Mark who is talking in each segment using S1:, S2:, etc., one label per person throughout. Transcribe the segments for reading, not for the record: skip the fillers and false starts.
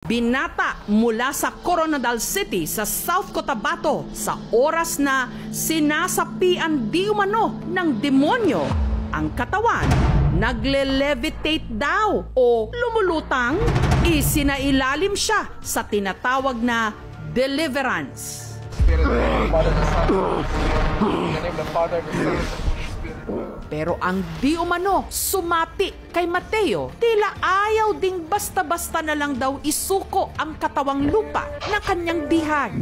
S1: Binata mula sa Coronadal City sa South Cotabato sa oras na sinasapian di umano ng demonyo ang katawan. Nagle-levitate daw o lumulutang, isinailalim siya sa tinatawag na deliverance. Pero ang di umano sumati kay Mateo, tila ayaw ding basta-basta na lang daw isuko ang katawang lupa na kanyang bihag.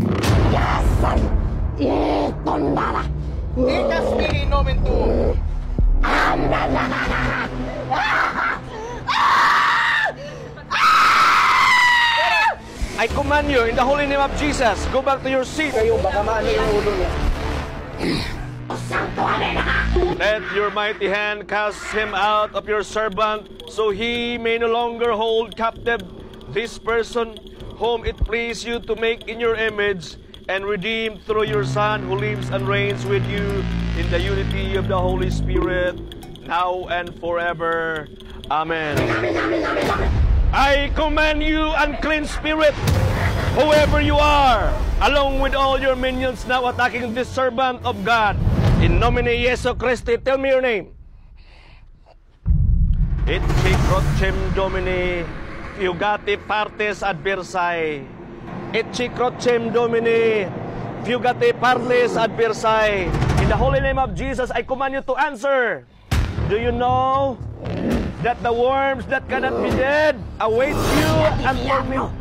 S2: I command you in the holy name of Jesus, go back to your seat. Kayo baka maano yung ulo niya. Let your mighty hand cast him out of your servant, so he may no longer hold captive this person whom it pleased you to make in your image and redeem through your Son who lives and reigns with you in the unity of the Holy Spirit, now and forever. Amen. I command you, unclean spirit, whoever you are, along with all your minions now attacking this servant of God, in nomine Jesu Christi, tell me your name. Itchi crocem domini, fugati partes adversae. Itchi crocem domini, fugati partes adversae. In the holy name of Jesus, I command you to answer. Do you know that the worms that cannot be dead await you and torment,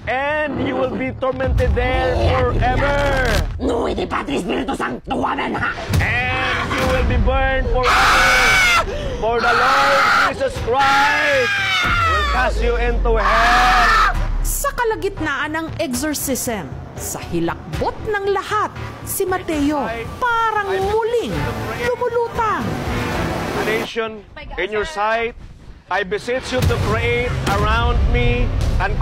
S2: and you will be tormented there forever.
S3: Nuit di Patri Spiritu Sancto, amen.
S2: And you will be burned forever. For the Lord Jesus Christ will cast you into hell.
S1: Sa kalagitnaan ng exorcism, sa hilakbot ng lahat, si Mateo parang muling lumulutang.
S2: Nation in your sight, I beseech you to create around me and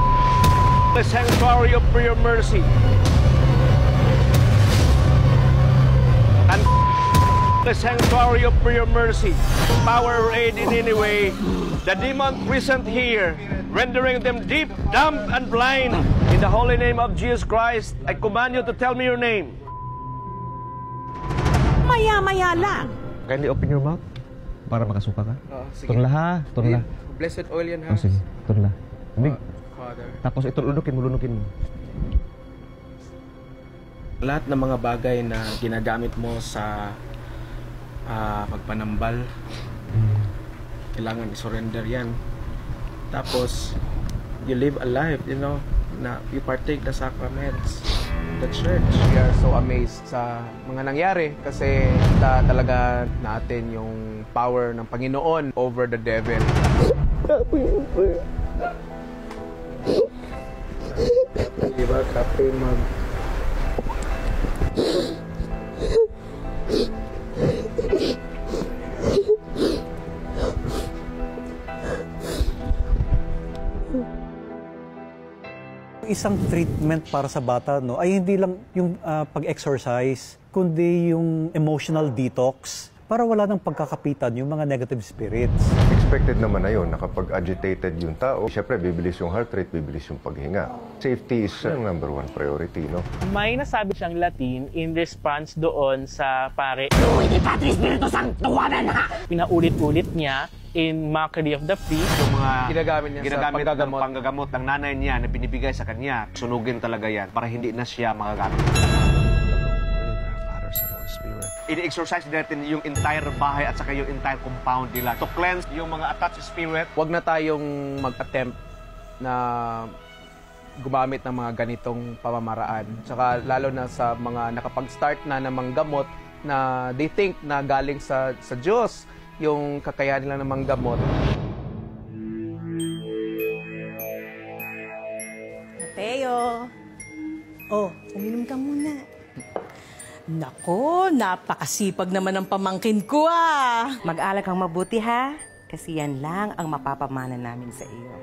S2: the sanctuary of your mercy. And the sanctuary of your mercy. Power or aid in any way. The demon present here, rendering them deaf, dumb, and blind. In the holy name of Jesus Christ, I command you to tell me your name.
S1: Maya-maya lang.
S4: Kindly open your mouth para makasuka ka.
S5: Sige.
S4: Tunla ha, tunla.
S5: Blessed oil yan ha.
S4: Oh, sige, tunla. Big.
S5: Father.
S4: Tapos ito lulunukin mo.
S5: Lahat ng mga bagay na ginagamit mo sa pagpanambal, kailangan i-surrender yan. Tapos, you live a life, you know, na you partake the sacraments, the church. We are so amazed sa mga nangyari kasi kita talaga natin yung power ng Panginoon over the devil. Diba, kape mag...
S6: Isang treatment para sa bata, no, ay hindi lang yung pag-exercise, kundi yung emotional detox para wala nang pagkakapitan yung mga negative spirits.
S7: Expected naman na yun na kapag agitated yung tao, syempre bibilis yung heart rate, bibilis yung paghinga. Safety is yung number one priority, no?
S8: May nasabi siyang Latin in response doon sa pare.
S3: Nuit di Patri Spiritu Sancto, amen.
S8: Pinaulit-ulit niya in mockery of the priest.
S2: Yung mga
S5: Ginagamit niya sa panggagamot.
S2: panggagamot ng nanay niya na binibigay sa kanya, sunugin talaga yan para hindi na siya magagamit.
S7: Father, Son, Holy Spirit.
S2: Ini-exercise natin yung entire bahay at saka yung entire compound nila to cleanse yung mga attached spirit.
S5: Huwag na tayong mag-attempt na gumamit ng mga ganitong pamamaraan. Tsaka lalo na sa mga nakapag-start na ng mga gamot na they think na galing sa Diyos yung kakayahan nila ng mga gamot.
S9: Mateo. Oh, uminom ka muna. Nako, napakasipag naman ng pamangkin ko ah.
S10: Mag-alak kang mabuti ha, kasi yan lang ang mapapamana namin sa iyo.